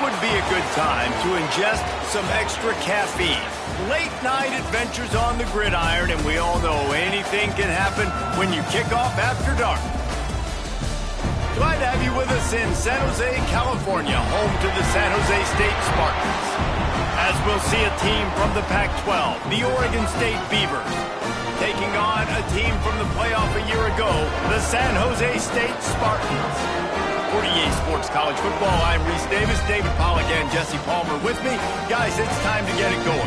would be a good time to ingest some extra caffeine. Late night adventures on the gridiron, and we all know anything can happen when you kick off after dark. Glad to have you with us in San Jose, California, home to the San Jose State Spartans. As we'll see a team from the Pac-12, the Oregon State Beavers, taking on a team from the playoff a year ago, the San Jose State Spartans. For EA Sports College Football, I'm Reese Davis, David Pollack, and Jesse Palmer with me. Guys, it's time to get it going.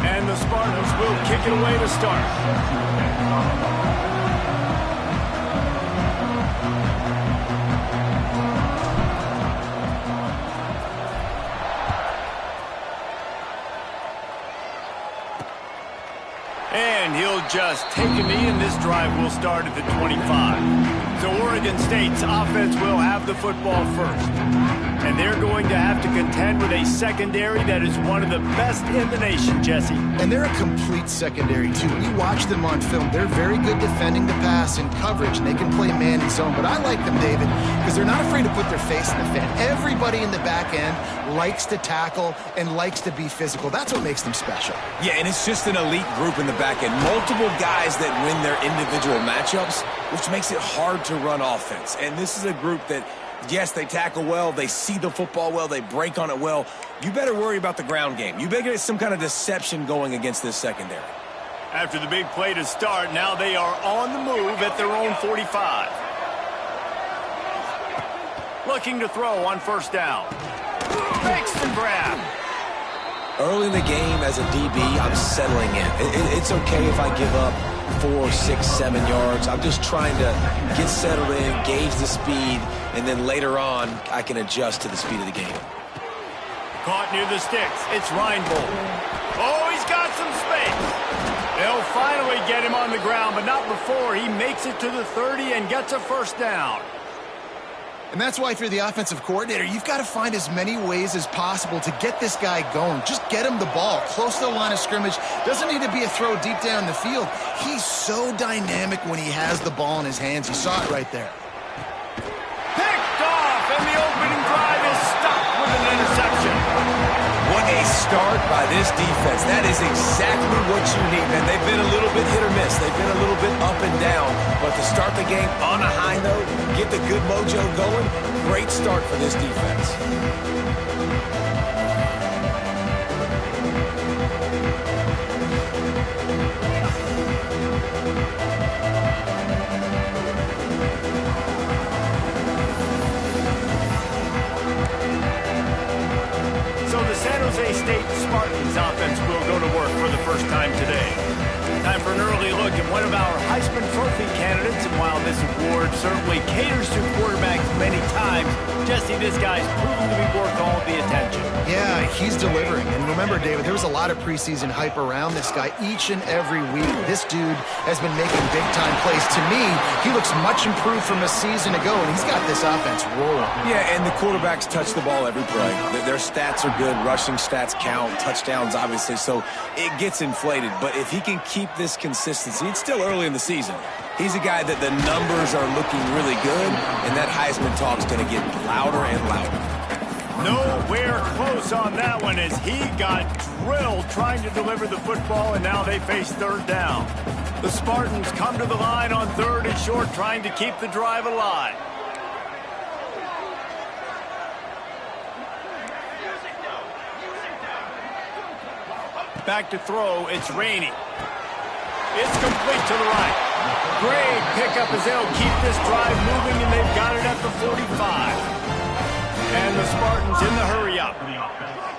And the Spartans will kick it away to start. And he'll just take a knee, and this drive will start at the 25. So Oregon State's offense will have the football first. And they're going to have to contend with a secondary that is one of the best in the nation, Jesse. And they're a complete secondary, too. When you watch them on film, they're very good defending the pass and coverage, and they can play man and zone. But I like them, David, because they're not afraid to put their face in the fan. Everybody in the back end likes to tackle and likes to be physical. That's what makes them special. Yeah, and it's just an elite group in the back end. Multiple guys that win their individual matchups, which makes it hard to run offense. And this is a group that, yes, they tackle well, they see the football well, they break on it well. You better worry about the ground game. You better get some kind of deception going against this secondary. After the big play to start, now they are on the move at their own 45. Looking to throw on first down. Makes the grab. Early in the game as a DB, I'm settling in. It's okay if I give up 4, 6, 7 yards. I'm just trying to get settled in, gauge the speed, and then later on, I can adjust to the speed of the game. Caught near the sticks. It's Reinbold. Oh, he's got some space. They'll finally get him on the ground, but not before he makes it to the 30 and gets a first down. And that's why if you're the offensive coordinator, you've got to find as many ways as possible to get this guy going. Just get him the ball close to the line of scrimmage. Doesn't need to be a throw deep down the field. He's so dynamic when he has the ball in his hands. You saw it right there. Picked off, and the opening drive is stopped with an interception. What a start by this defense. That is exactly what you need, man. They've been a little bit hit or miss. They've been a little bit up and down. But to start the game on a high note, get the good mojo going, great start for this defense. So the San Jose State Spartans offense will go to work for the first time today. Time for an early look at one of our Heisman Trophy candidates, and while this award certainly caters to quarterbacks many times, Jesse, this guy's proven to be worth all the attention. Yeah, he's delivering. And remember, David, there was a lot of preseason hype around this guy each and every week. This dude has been making big-time plays. To me, he looks much improved from a season ago, and he's got this offense rolling. Yeah, and the quarterbacks touch the ball every play. Their stats are good. Rushing stats count. Touchdowns, obviously, so it gets inflated. But if he can keep this consistency, it's still early in the season. He's a guy that the numbers are looking really good, and that Heisman talk's going to get louder and louder. Nowhere close on that one as he got drilled trying to deliver the football, and now they face third down. The Spartans come to the line on third and short, trying to keep the drive alive. Back to throw, it's Rainey. It's complete to the right. Great pickup as they'll keep this drive moving, and they've got it at the 45. And the Spartans in the hurry-up.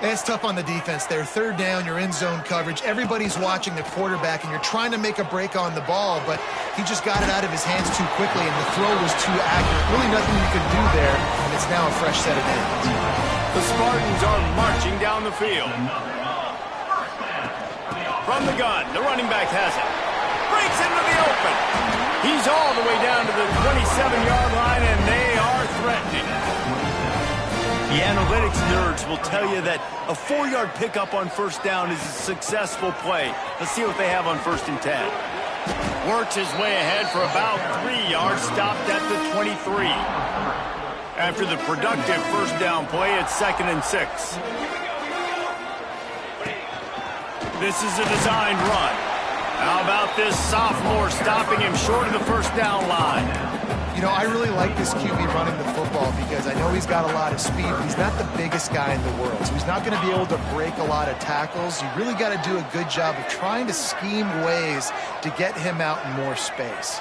It's tough on the defense there. Third down, you're in zone coverage. Everybody's watching the quarterback, and you're trying to make a break on the ball, but he just got it out of his hands too quickly, and the throw was too accurate. Really nothing you could do there, and it's now a fresh set of downs. The Spartans are marching down the field. From the gun, the running back has it. Breaks into the open. He's all the way down to the 27-yard line, and they are threatening. The analytics nerds will tell you that a 4-yard pickup on first down is a successful play. Let's see what they have on 1st and 10. Works his way ahead for about 3 yards, stopped at the 23. After the productive first down play, it's 2nd and 6. This is a designed run. How about this sophomore stopping him short of the first down line? You know, I really like this QB running the football because I know he's got a lot of speed, but he's not the biggest guy in the world. So he's not going to be able to break a lot of tackles. You really got to do a good job of trying to scheme ways to get him out in more space.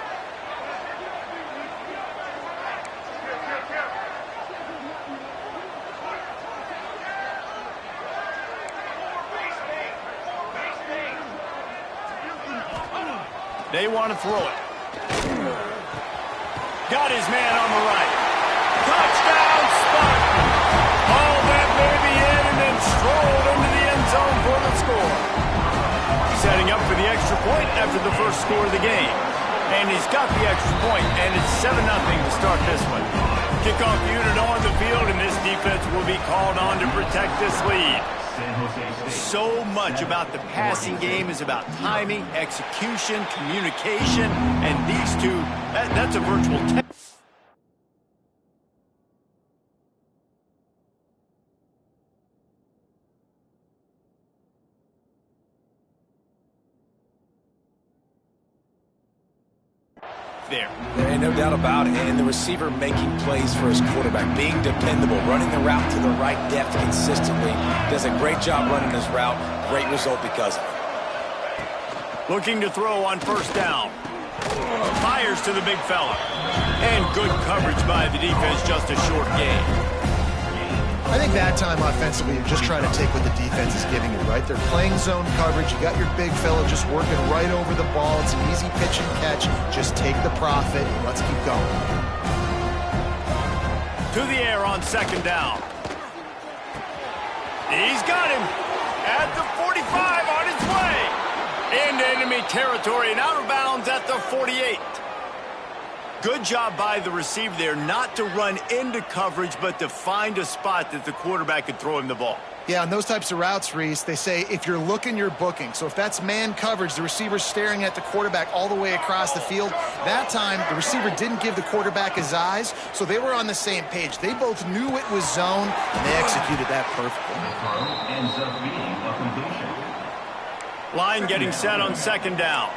They want to throw it. Got his man on the right. Touchdown, Spartan. Oh, that may be in, and then strolled into the end zone for the score. Setting up for the extra point after the first score of the game. And he's got the extra point, and it's 7-0 to start this one. Kickoff unit on the field, and this defense will be called on to protect this lead. So much about the passing game is about timing, execution, communication, and these two, that's a virtual test. There ain't no doubt about it. And the receiver making plays for his quarterback, being dependable, running the route to the right depth consistently. Does a great job running his route. Great result because of it. Looking to throw on first down. Fires to the big fella. And good coverage by the defense, just a short gain. I think that time offensively, you're just trying to take what the defense is giving you, right? They're playing zone coverage. You got your big fella just working right over the ball. It's an easy pitch and catch. Just take the profit. Let's keep going. To the air on second down. He's got him at the 45 on his way. Into enemy territory and out of bounds at the 48. Good job by the receiver there not to run into coverage, but to find a spot that the quarterback could throw him the ball. Yeah, on those types of routes, Reese, they say if you're looking, you're booking. So if that's man coverage, the receiver's staring at the quarterback all the way across the field. That time, the receiver didn't give the quarterback his eyes, so they were on the same page. They both knew it was zone, and they executed that perfectly. Ends up being a completion. Line getting set on second down.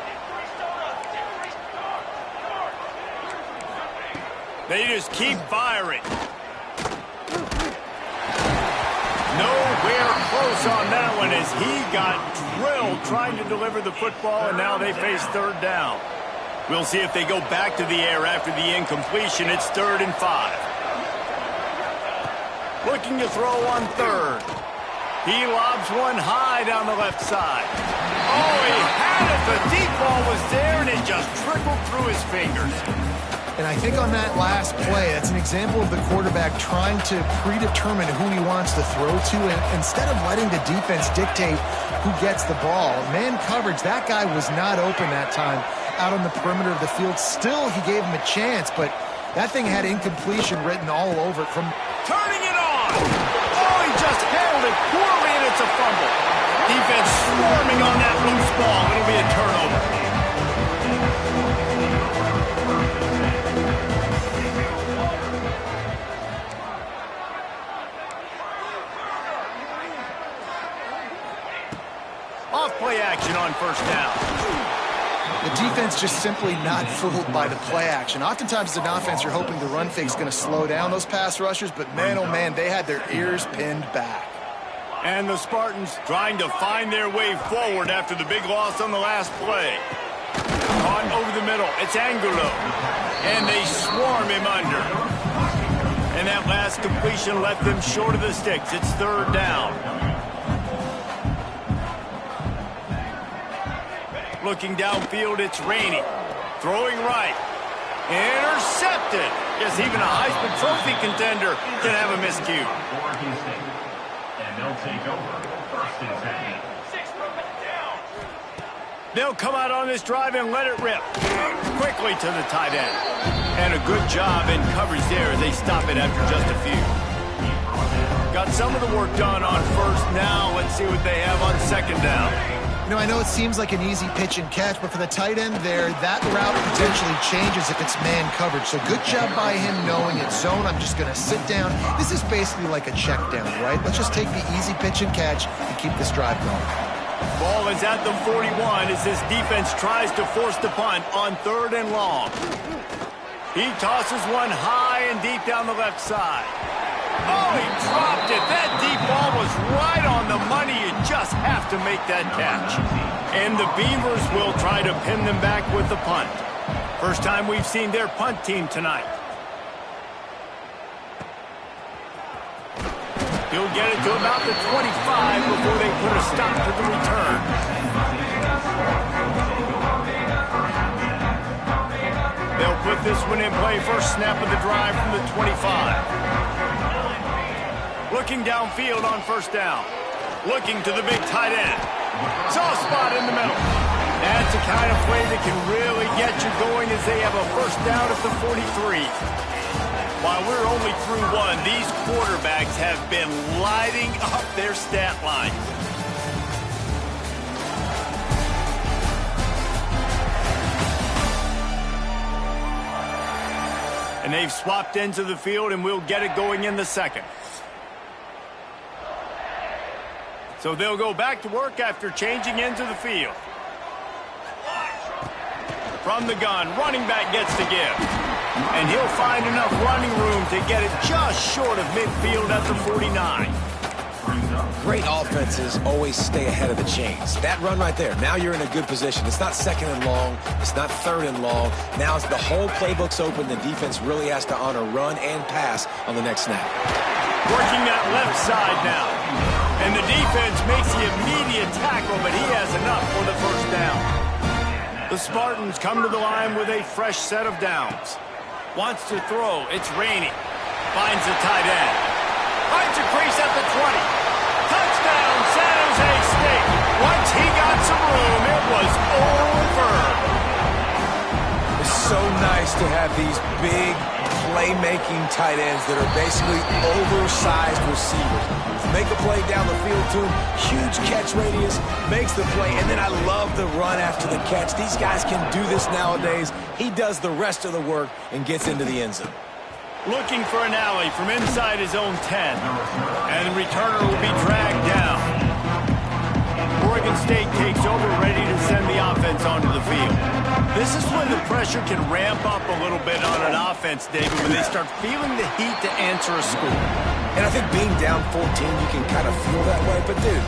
They just keep firing. Nowhere close on that one as he got drilled trying to deliver the football, and now they face third down. We'll see if they go back to the air after the incompletion. It's 3rd and 5. Looking to throw on third. He lobs one high down the left side. Oh, he had it. The deep ball was there, and it just trickled through his fingers. And I think on that last play, that's an example of the quarterback trying to predetermine who he wants to throw to, and instead of letting the defense dictate who gets the ball. Man coverage, that guy was not open that time out on the perimeter of the field. Still, he gave him a chance, but that thing had incompletion written all over it from... Turning it on! Oh, he just handled it poorly, and it's a fumble. Defense swarming on that loose ball. It'll be a turnover. Play action on first down. The defense just simply not fooled by the play action. Oftentimes as an offense, you're hoping the run fake's going to slow down those pass rushers, but man, oh man, they had their ears pinned back. And the Spartans trying to find their way forward after the big loss on the last play. Caught over the middle. It's Angulo. And they swarm him under. And that last completion left them short of the sticks. It's third down. Looking downfield, it's Rainey. Throwing right. Intercepted. Yes, even a Heisman Trophy contender can have a miscue. And they'll take over 1st and 10. They'll come out on this drive and let it rip. Quickly to the tight end. And a good job in coverage there as they stop it after just a few. Got some of the work done on first. Now let's see what they have on second down. You know, I know it seems like an easy pitch and catch, but for the tight end there, that route potentially changes if it's man coverage. So good job by him knowing it's zone. I'm just going to sit down. This is basically like a check down, right? Let's just take the easy pitch and catch and keep this drive going. Ball is at the 41 as this defense tries to force the punt on 3rd and long. He tosses one high and deep down the left side. Oh, he dropped it. That deep ball was right on the money. You just have to make that catch. And the Beavers will try to pin them back with the punt. First time we've seen their punt team tonight. He'll get it to about the 25 before they put a stop to the return. They'll put this one in play. First snap of the drive from the 25. Looking downfield on first down. Looking to the big tight end. Soft spot in the middle. That's the kind of play that can really get you going as they have a first down at the 43. While we're only through one, these quarterbacks have been lighting up their stat line. And they've swapped into the field, and we'll get it going in the second. So they'll go back to work after changing into the field. From the gun, running back gets to give. And he'll find enough running room to get it just short of midfield at the 49. Great offenses always stay ahead of the chains. That run right there, now you're in a good position. It's not 2nd and long. It's not 3rd and long. Now it's the whole playbook's open. The defense really has to honor run and pass on the next snap. Working that left side now. And the defense makes the immediate tackle, but he has enough for the first down. The Spartans come to the line with a fresh set of downs. Wants to throw. It's Rainey. Finds the tight end. Finds a crease at the 20. Touchdown, San Jose State. Once he got some room, it was over. It's so nice to have these big playmaking tight ends that are basically oversized receivers. Make a play down the field to him, huge catch radius, makes the play, and then I love the run after the catch. These guys can do this nowadays. He does the rest of the work and gets into the end zone. Looking for an alley from inside his own 10, and the returner will be dragged down. Oregon State takes over, ready to send the offense onto the field. This is when the pressure can ramp up a little bit on an offense, David, when they start feeling the heat to answer a score. And I think being down 14, you can kind of feel that way. But, dude,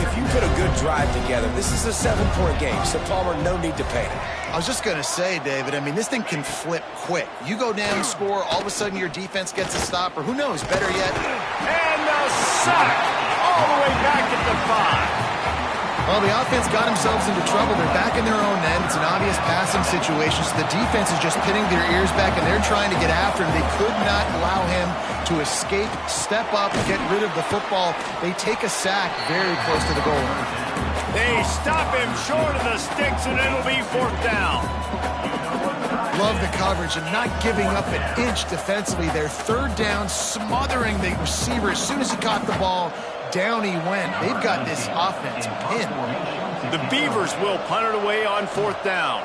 if you put a good drive together, this is a 7-point game. So, Palmer, no need to panic. I was just going to say, David, I mean, this thing can flip quick. You go down, score, all of a sudden your defense gets a stop, or who knows, better yet. And a sack all the way back at the 5. Well, the offense got themselves into trouble. They're back in their own end. It's an obvious passing situation. So the defense is just pinning their ears back, and they're trying to get after him. They could not allow him to escape, step up, get rid of the football. They take a sack very close to the goal line. They stop him short of the sticks, and it'll be 4th down. Love the coverage and not giving up an inch defensively. Their 3rd down, smothering the receiver. As soon as he caught the ball, down he went. They've got this offense pinned. The Beavers will punt it away on 4th down.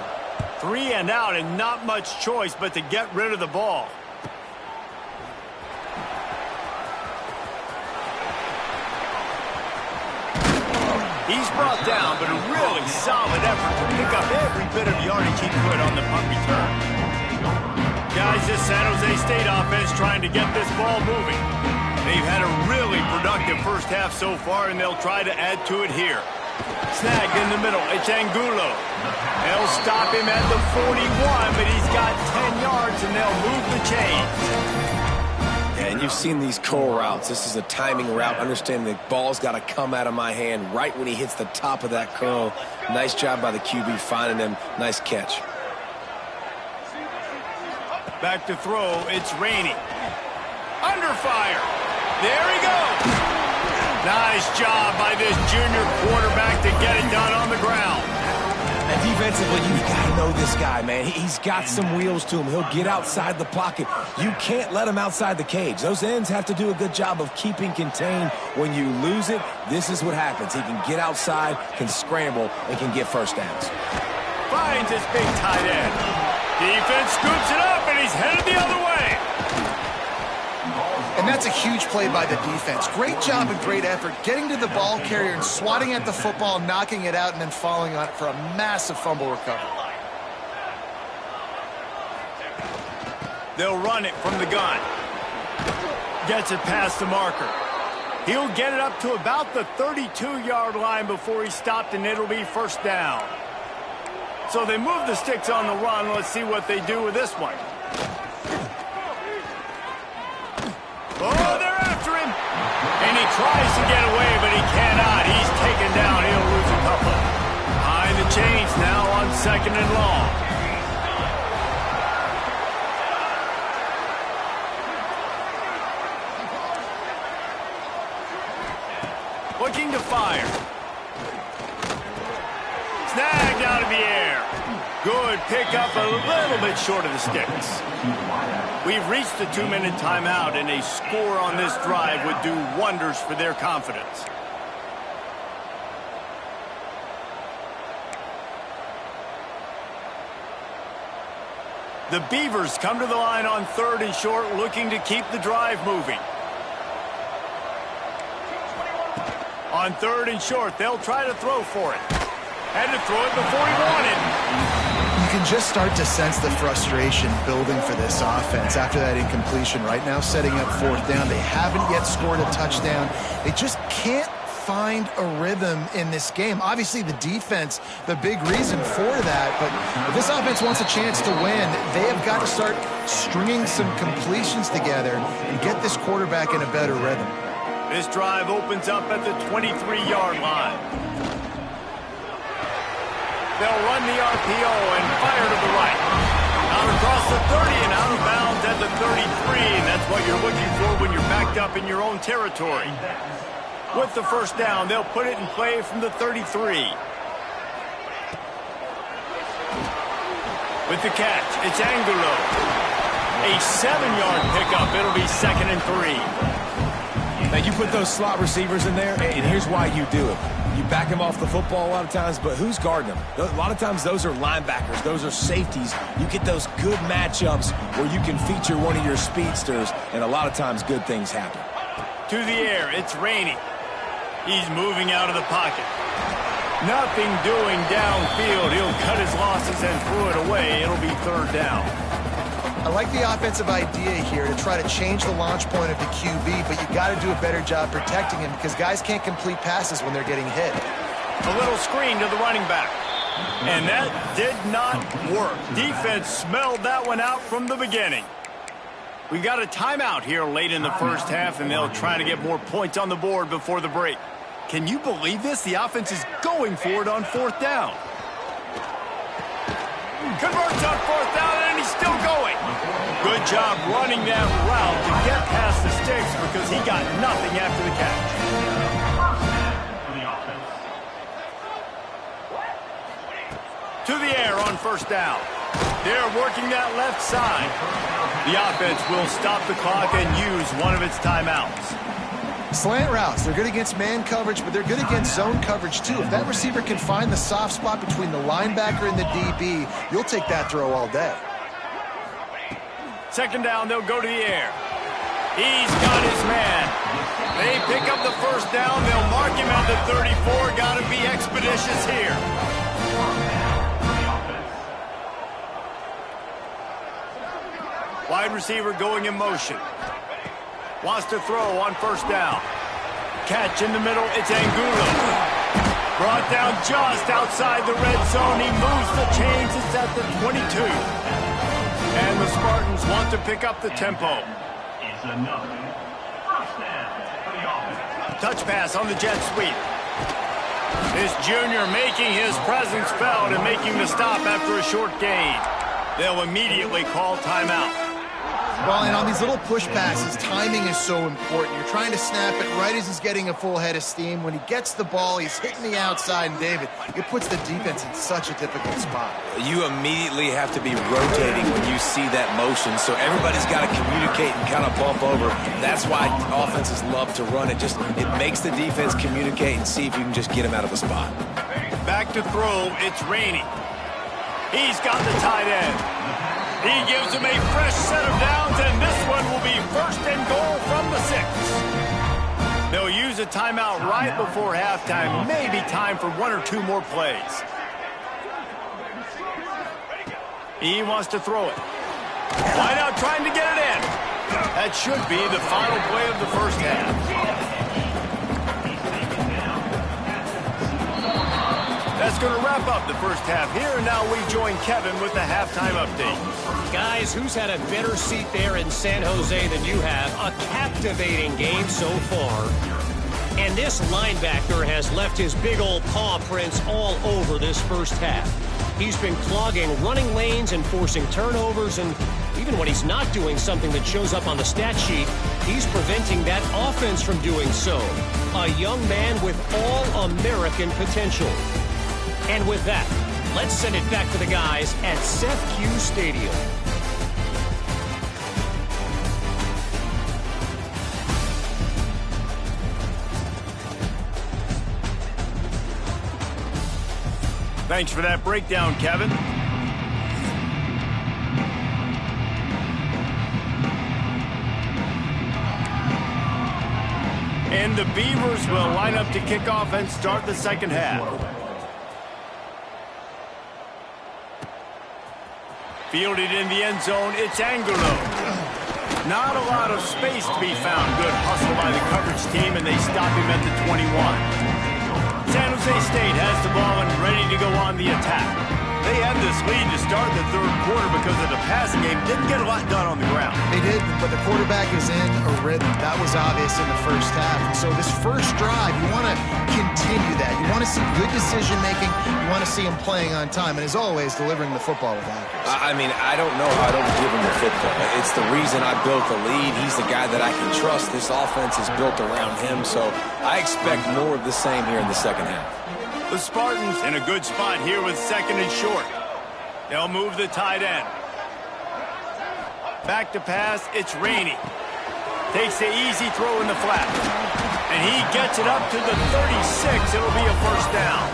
3 and out, and not much choice but to get rid of the ball. He's brought down, but a really solid effort to pick up every bit of yardage he could on the punt return. Guys, this San Jose State offense trying to get this ball moving. They've had a really productive first half so far, and they'll try to add to it here. Snagged in the middle. It's Angulo. They'll stop him at the 41, but he's got 10 yards, and they'll move the chains. And you've seen these curl routes. This is a timing route. Understand the ball's got to come out of my hand right when he hits the top of that curl. Nice job by the QB finding him. Nice catch. Back to throw. It's Rainey. Under fire. There he goes. Nice job by this junior quarterback to get it done on the ground. And defensively, you've got to know this guy, man. He's got some wheels to him. He'll get outside the pocket. You can't let him outside the cage. Those ends have to do a good job of keeping contained. When you lose it, this is what happens. He can get outside, can scramble, and can get first downs. Finds his big tight end. Defense scoops it up, and he's headed the other way. And that's a huge play by the defense. Great job and great effort getting to the ball carrier and swatting at the football, knocking it out, and then falling on it for a massive fumble recovery. They'll run it from the gun. Gets it past the marker. He'll get it up to about the 32-yard line before he's stopped, and it'll be first down. So they move the sticks on the run. Let's see what they do with this one. Oh, they're after him. And he tries to get away, but he cannot. He's taken down. He'll lose a couple. Behind the chains now on 2nd and long. Looking to fire. Snagged out of the air. Good pickup, a little bit short of the sticks. We've reached the 2-minute timeout, and a score on this drive would do wonders for their confidence. The Beavers come to the line on 3rd and short, looking to keep the drive moving. On 3rd and short, they'll try to throw for it. Had to throw it before he wanted. You can just start to sense the frustration building for this offense after that incompletion. Right now, setting up 4th down. They haven't yet scored a touchdown. They just can't find a rhythm in this game. Obviously, the defense, the big reason for that. But if this offense wants a chance to win, they have got to start stringing some completions together and get this quarterback in a better rhythm. This drive opens up at the 23-yard line. They'll run the RPO and fire to the right. Out across the 30 and out of bounds at the 33, and that's what you're looking for when you're backed up in your own territory. With the first down, they'll put it in play from the 33. With the catch, it's Angulo. A 7-yard pickup. It'll be 2nd and 3. Now, you put those slot receivers in there, and here's why you do it. You back him off the football a lot of times, but who's guarding him? A lot of times those are linebackers. Those are safeties. You get those good matchups where you can feature one of your speedsters, and a lot of times good things happen. To the air, it's raining. He's moving out of the pocket. Nothing doing downfield. He'll cut his losses and throw it away. It'll be 3rd down. I like the offensive idea here to try to change the launch point of the QB, but you got to do a better job protecting him because guys can't complete passes when they're getting hit. A little screen to the running back. And that did not work. Defense smelled that one out from the beginning. We've got a timeout here late in the first half, and they'll try to get more points on the board before the break. Can you believe this? The offense is going for it on 4th down. Converts on 4th down, and he's still going. Good job running that route to get past the sticks because he got nothing after the catch. To the air on 1st down. They're working that left side. The offense will stop the clock and use one of its timeouts. Slant routes, they're good against man coverage, but they're good against zone coverage too. If that receiver can find the soft spot between the linebacker and the DB, you'll take that throw all day. 2nd down, they'll go to the air. He's got his man. They pick up the 1st down. They'll mark him at the 34. Got to be expeditious here. Wide receiver going in motion. Wants to throw on 1st down. Catch in the middle. It's Angulo. Brought down just outside the red zone. He moves the chains. It's at the 22. And the Spartans want to pick up the tempo. Touch pass on the jet sweep. This junior making his presence felt and making the stop after a short gain. They'll immediately call timeout. Well, and on these little push passes, timing is so important. You're trying to snap it right as he's getting a full head of steam. When he gets the ball, he's hitting the outside, and David, it puts the defense in such a difficult spot. You immediately have to be rotating when you see that motion, so everybody's got to communicate and kind of bump over. That's why offenses love to run it. It makes the defense communicate and see if you can just get him out of a spot. Back to throw, it's Rainey. He's got the tight end. He gives him a fresh set of downs, and this one will be 1st and goal from the 6. They'll use a timeout right before halftime. Maybe time for 1 or 2 more plays. He wants to throw it. Wide out trying to get it in. That should be the final play of the first half. That's going to wrap up the first half here, and now we join Kevin with the halftime update. Guys, who's had a better seat there in San Jose than you have? A captivating game so far. And this linebacker has left his big old paw prints all over this first half. He's been clogging running lanes and forcing turnovers, and even when he's not doing something that shows up on the stat sheet, he's preventing that offense from doing so. A young man with all-American potential. And with that, let's send it back to the guys at Sjsu Stadium. Thanks for that breakdown, Kevin. And the Beavers will line up to kick off and start the second half. Fielded in the end zone, it's Angulo. Not a lot of space to be found. Good hustle by the coverage team, and they stop him at the 21. San Jose State has the ball and ready to go on the attack. They had this lead to start the third quarter because of the passing game. Didn't get a lot done on the ground. They did, but the quarterback is in a rhythm. That was obvious in the first half. And so this first drive, you want to continue that. You want to see good decision-making. You want to see him playing on time. And as always, delivering the football with accuracy. I mean, I don't know how I don't give him the football. It's the reason I built the lead. He's the guy that I can trust. This offense is built around him, so I expect more of the same here in the second half. The Spartans in a good spot here with 2nd and short. They'll move the tight end. Back to pass, it's Rainey. Takes the easy throw in the flat. And he gets it up to the 36. It'll be a first down.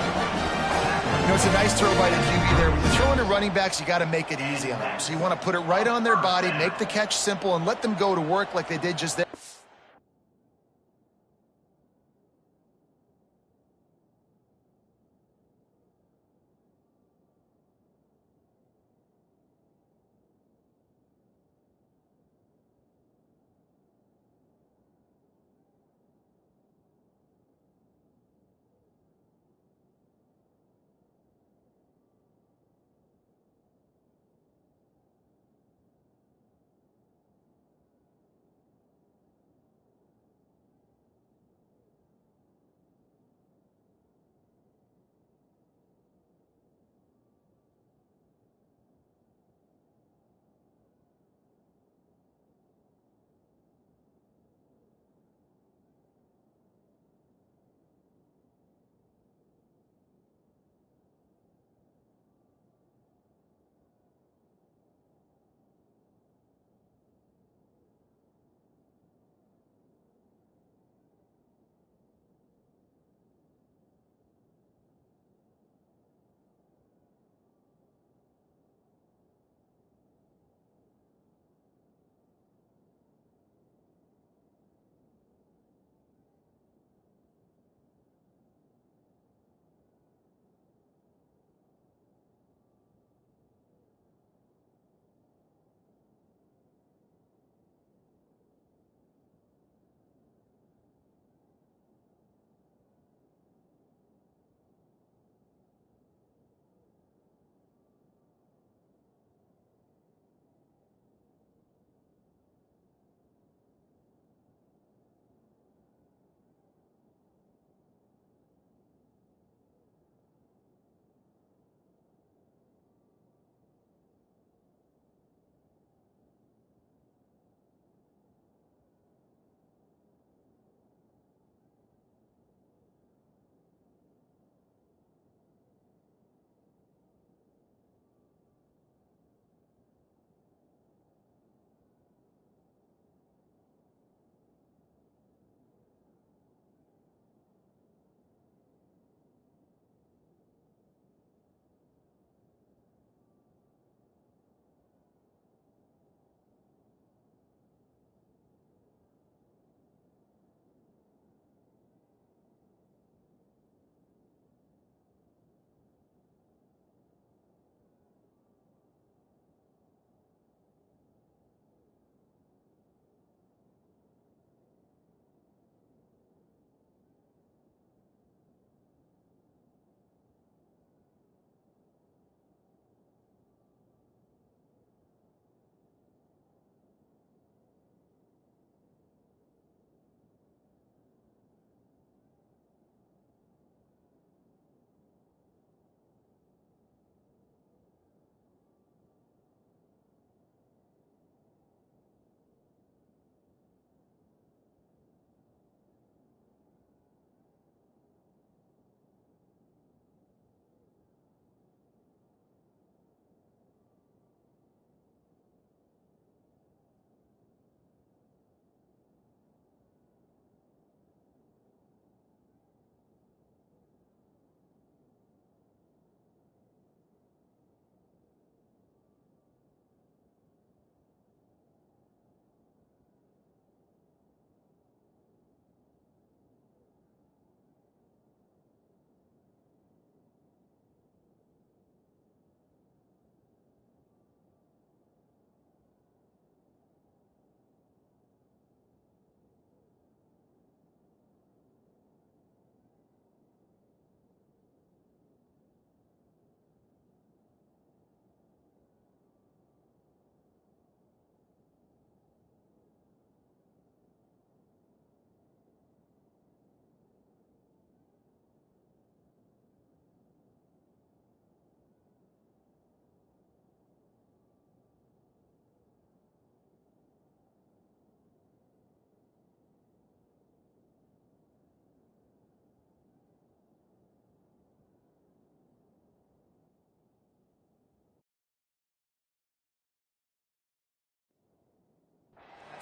You know, it's a nice throw by the QB there. When you're throwing to running backs, you got to make it easy on them. So you want to put it right on their body, make the catch simple, and let them go to work like they did just there.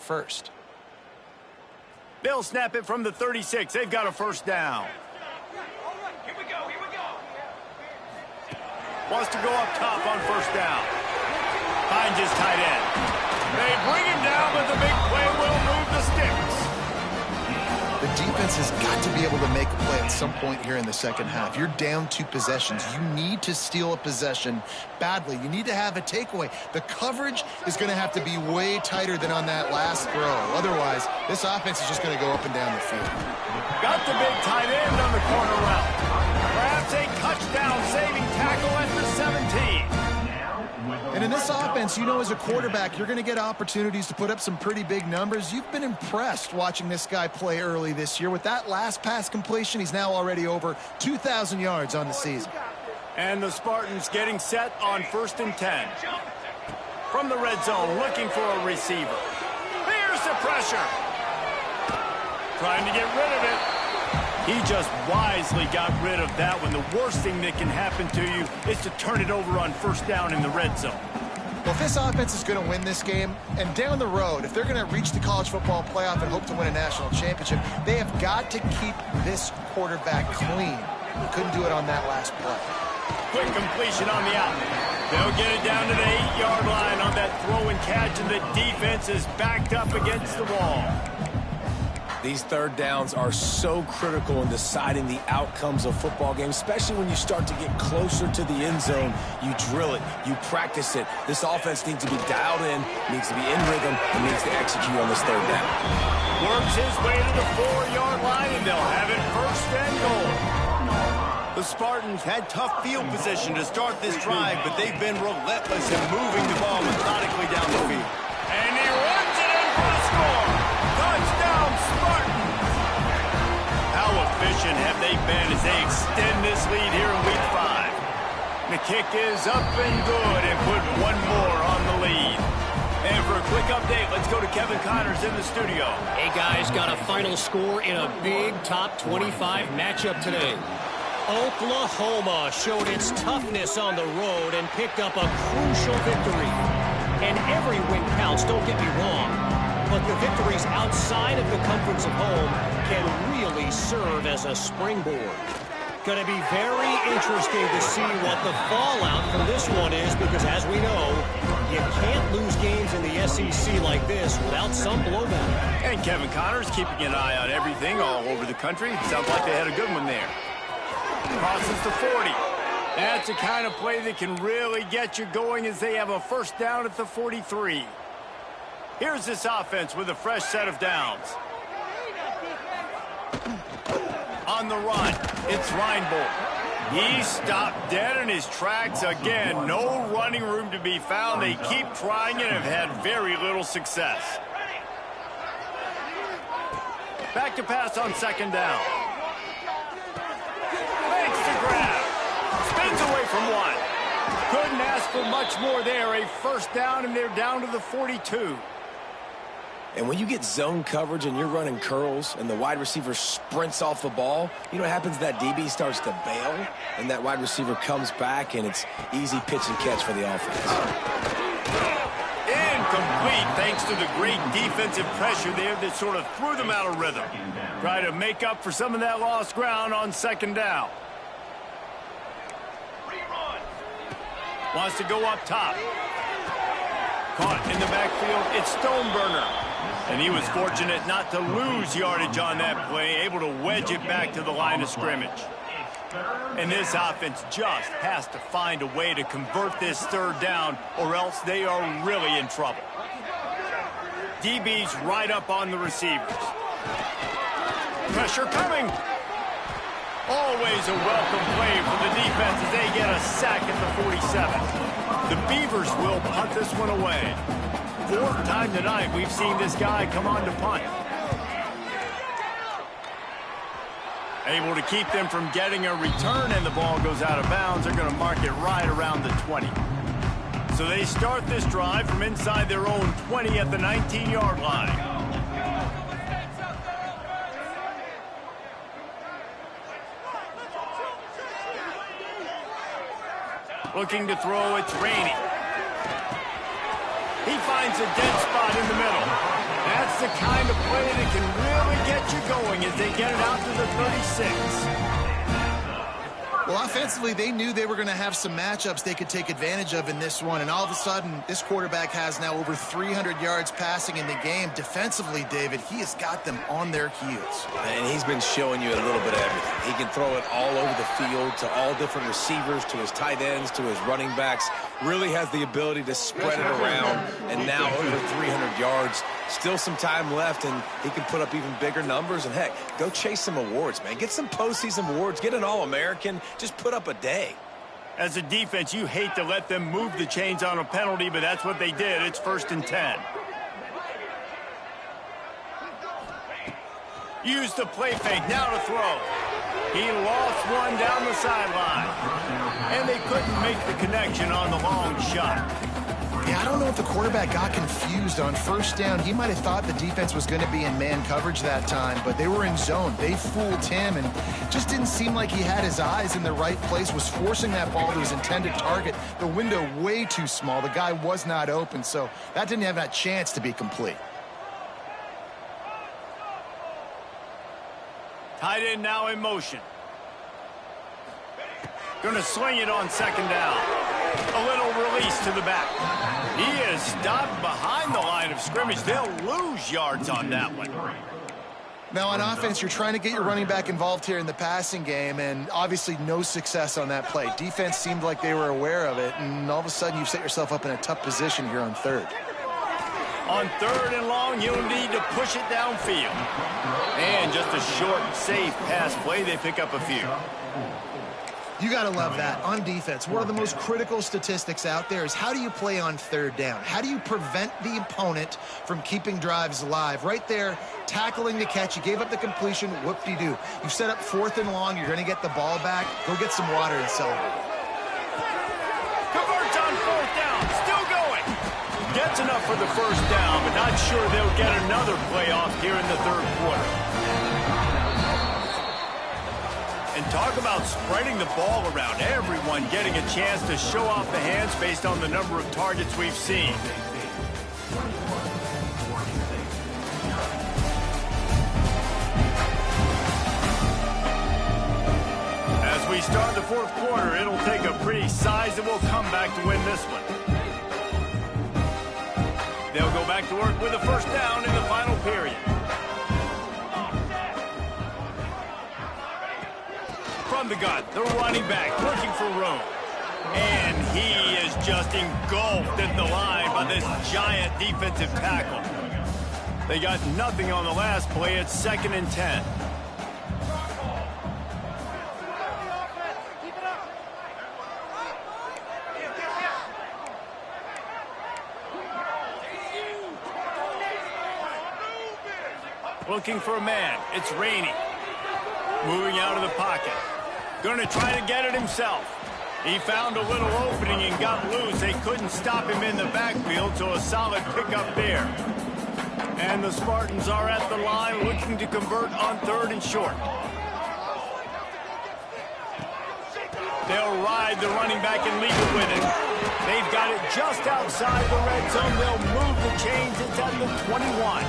first. They'll snap it from the 36. They've got a first down. Here we go. Wants to go up top on first down. Finds his tight end. They bring him down, but the big play will move the sticks. The defense has got to be able to make a play at some point here in the second half. You're down 2 possessions. You need to steal a possession badly. You need to have a takeaway. The coverage is going to have to be way tighter than on that last throw. Otherwise, this offense is just going to go up and down the field. Got the big tight end on the corner route. Perhaps a touchdown-saving tackle at the 17. And in this offense, you know, as a quarterback, you're going to get opportunities to put up some pretty big numbers. You've been impressed watching this guy play early this year. With that last pass completion, he's now already over 2,000 yards on the season. And the Spartans getting set on 1st and 10. From the red zone, looking for a receiver. Here's the pressure. Trying to get rid of it. He just wisely got rid of that one. The worst thing that can happen to you is to turn it over on first down in the red zone. Well, if this offense is going to win this game, and down the road, if they're going to reach the college football playoff and hope to win a national championship, they have got to keep this quarterback clean. He couldn't do it on that last play. Quick completion on the out. They'll get it down to the 8-yard line on that throw and catch, and the defense is backed up against the wall. These third downs are so critical in deciding the outcomes of football games, especially when you start to get closer to the end zone. You drill it, you practice it. This offense needs to be dialed in, needs to be in rhythm, and needs to execute on this third down. Works his way to the 4-yard line, and they'll have it 1st and goal. The Spartans had tough field position to start this drive, but they've been relentless in moving the ball methodically down the field. And he runs it in for the score. Touchdown, Spartans! How efficient have they been as they extend this lead here in Week 5? The kick is up and good and put one more on the lead. And for a quick update, let's go to Kevin Connors in the studio. Hey, guys, got a final score in a big top 25 matchup today. Oklahoma showed its toughness on the road and picked up a crucial victory. And every win counts, don't get me wrong. But the victories outside of the comforts of home can really serve as a springboard. Going to be very interesting to see what the fallout from this one is, because as we know, you can't lose games in the SEC like this without some blowback. And Kevin Connors keeping an eye on everything all over the country. Sounds like they had a good one there. Crosses the 40. That's the kind of play that can really get you going as they have a first down at the 43. Here's this offense with a fresh set of downs. On the run, it's Reinbold. He stopped dead in his tracks again. No running room to be found. They keep trying it and have had very little success. Back to pass on 2nd down. Makes the grab. Spins away from one. Couldn't ask for much more there. A first down, and they're down to the 42. And when you get zone coverage and you're running curls and the wide receiver sprints off the ball, you know what happens? That DB starts to bail, and that wide receiver comes back, and it's easy pitch and catch for the offense. Incomplete, thanks to the great defensive pressure there that sort of threw them out of rhythm. Try to make up for some of that lost ground on 2nd down. Wants to go up top. Caught in the backfield, it's Stoneburner. And he was fortunate not to lose yardage on that play, able to wedge it back to the line of scrimmage. And this offense just has to find a way to convert this 3rd down, or else they are really in trouble. DB's right up on the receivers. Pressure coming. Always a welcome play for the defense as they get a sack at the 47. The Beavers will punt this one away. 4th time tonight we've seen this guy come on to punt. Able to keep them from getting a return, and the ball goes out of bounds. They're going to mark it right around the 20. So they start this drive from inside their own 20 at the 19-yard line. Looking to throw, it's Rainey. He finds a dead spot in the middle. That's the kind of play that can really get you going as they get it out to the 36. Well, offensively, they knew they were going to have some matchups they could take advantage of in this one, and all of a sudden, this quarterback has now over 300 yards passing in the game. Defensively, David, he has got them on their heels. And he's been showing you a little bit of everything. He can throw it all over the field to all different receivers, to his tight ends, to his running backs. Really has the ability to spread it around, and now over 300 yards. Still some time left, and he can put up even bigger numbers. And, heck, go chase some awards, man. Get some postseason awards. Get an All-American. Just put up a day. As a defense, you hate to let them move the chains on a penalty, but that's what they did. It's 1st and 10. Use the play fake. Now to throw. He lost one down the sideline. And they couldn't make the connection on the long shot. Yeah, I don't know if the quarterback got confused on 1st down. He might have thought the defense was going to be in man coverage that time, but they were in zone. They fooled him and just didn't seem like he had his eyes in the right place, was forcing that ball to his intended target. The window way too small. The guy was not open, so that didn't have that chance to be complete. Tight end now in motion. Going to swing it on 2nd down. A little release to the back. He is stopped behind the line of scrimmage. They'll lose yards on that one. Now, on offense, you're trying to get your running back involved here in the passing game, and obviously no success on that play. Defense seemed like they were aware of it, and all of a sudden you've set yourself up in a tough position here on 3rd. On 3rd and long, you'll need to push it downfield. And just a short, safe pass play. They pick up a few. You got to love that. On defense, one of the most critical statistics out there is how do you play on 3rd down? How do you prevent the opponent from keeping drives alive? Right there, tackling the catch. You gave up the completion. Whoop-de-doo. You set up 4th and long. You're going to get the ball back. Go get some water and celebrate. Converts on 4th down. Still going. Gets enough for the 1st down, but not sure they'll get another playoff here in the 3rd quarter. And talk about spreading the ball around. Everyone getting a chance to show off the hands based on the number of targets we've seen. As we start the 4th quarter, it'll take a pretty sizable comeback to win this one. They'll go back to work with a 1st down in the final period. From the gun, the running back looking for room. And he is just engulfed at the line by this giant defensive tackle. They got nothing on the last play. It's 2nd and 10. Looking for a man. It's Rainey. Moving out of the pocket. Going to try to get it himself. He found a little opening and got loose. They couldn't stop him in the backfield, so a solid pickup there. And the Spartans are at the line looking to convert on 3rd and short. They'll ride the running back and leave it with it. They've got it just outside the red zone. They'll move the chains. It's at the 21.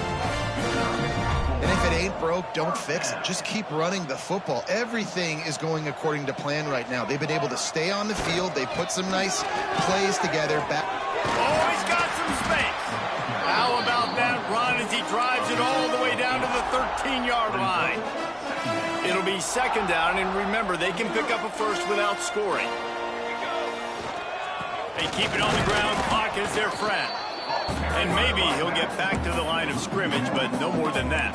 And if it ain't broke, don't fix it. Just keep running the football. Everything is going according to plan right now. They've been able to stay on the field. They put some nice plays together. Oh, he's got some space. How about that run as he drives it all the way down to the 13-yard line? It'll be 2nd down, and remember, they can pick up a 1st without scoring. They keep it on the ground. Clock is their friend. And maybe he'll get back to the line of scrimmage, but no more than that.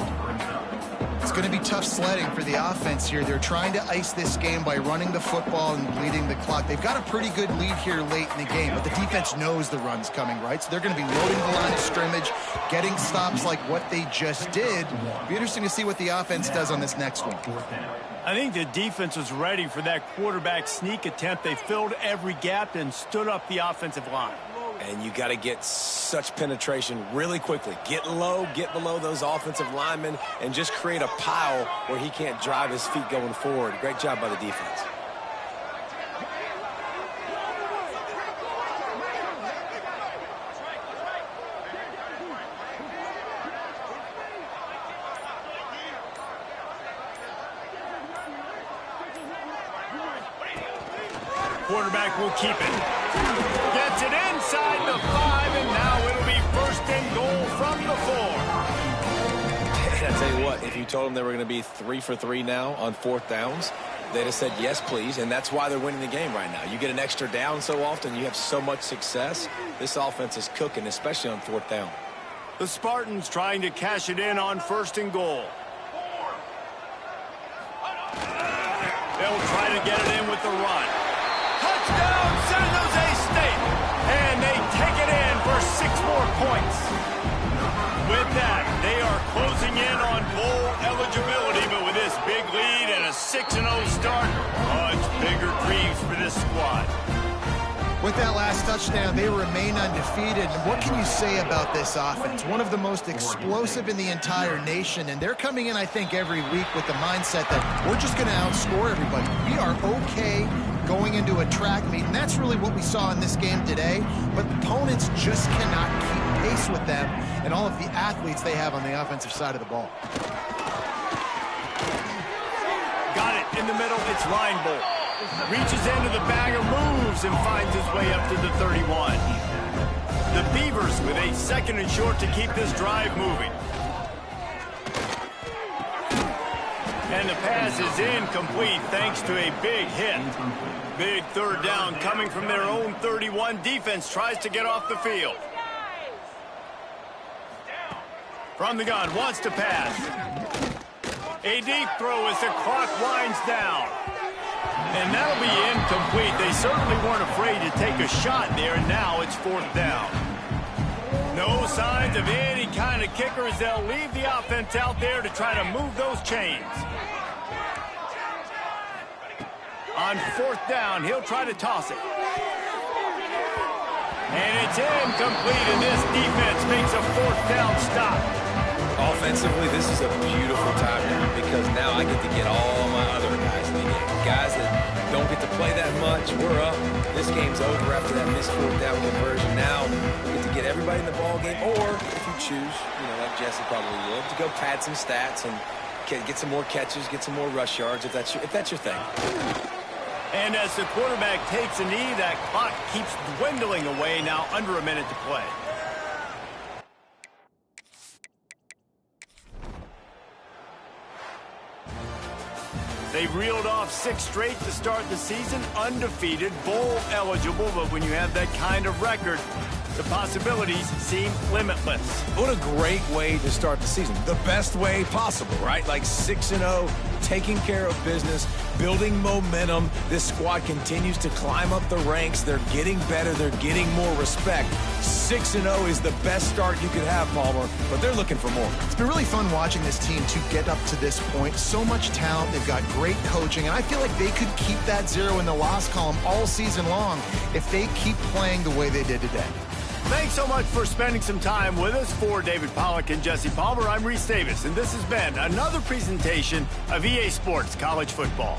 It's going to be tough sledding for the offense here. They're trying to ice this game by running the football and bleeding the clock. They've got a pretty good lead here late in the game, but the defense knows the run's coming, right? So they're going to be loading the line of scrimmage, getting stops like what they just did. It'll be interesting to see what the offense does on this next one. I think the defense was ready for that quarterback sneak attempt. They filled every gap and stood up the offensive line. And you got to get such penetration really quickly. Get low, get below those offensive linemen, and just create a pile where he can't drive his feet going forward. Great job by the defense. quarterback will keep it. Gets it inside the 5, and now it'll be 1st and goal from the 4. And I tell you what, if you told them they were going to be 3 for 3 now on 4th downs, they'd have said yes, please, and that's why they're winning the game right now. You get an extra down so often, you have so much success. This offense is cooking, especially on 4th down. The Spartans trying to cash it in on 1st and goal. They'll try to get it in with the run. Touchdown, San Jose State! And they take it in for 6 more points. With that, they are closing in on bowl eligibility, but with this big lead and a 6-0 start, much bigger dreams for this squad. With that last touchdown, they remain undefeated. And what can you say about this offense? One of the most explosive in the entire nation, and they're coming in, I think, every week with the mindset that we're just going to outscore everybody. We are okay going into a track meet, and that's really what we saw in this game today. But opponents just cannot keep pace with them and all of the athletes they have on the offensive side of the ball. Got it in the middle. It's Reinbold. Reaches into the bagger, moves, and finds his way up to the 31. The Beavers with a 2nd and short to keep this drive moving. And the pass is incomplete thanks to a big hit. Big 3rd down coming from their own 31. Defense tries to get off the field. From the gun, wants to pass. A deep throw as the clock winds down. And that'll be incomplete. They certainly weren't afraid to take a shot there, and now it's 4th down. No signs of any kind of kickers. They'll leave the offense out there to try to move those chains. On 4th down, he'll try to toss it. And it's incomplete, and this defense makes a 4th down stop. Offensively, this is a beautiful time now because now I get to get all my other guys in the game. Guys that don't get to play that much, we're up. This game's over after that missed 4th down conversion. Now we get to get everybody in the ball game, or if you choose, like Jesse probably would, to go pad some stats and get some more catches, get some more rush yards if that's your thing. And as the quarterback takes a knee, that clock keeps dwindling away. Now under a minute to play. They've reeled off 6 straight to start the season, undefeated, bowl eligible, but when you have that kind of record, the possibilities seem limitless. What a great way to start the season. The best way possible, right? Like 6-0, taking care of business, building momentum. This squad continues to climb up the ranks. They're getting better. They're getting more respect. 6-0 is the best start you could have, Palmer, but they're looking for more. It's been really fun watching this team to get up to this point. So much talent. They've got great coaching, and I feel like they could keep that 0 in the loss column all season long if they keep playing the way they did today. Thanks so much for spending some time with us. For David Pollack and Jesse Palmer, I'm Reese Davis, and this has been another presentation of EA Sports College Football.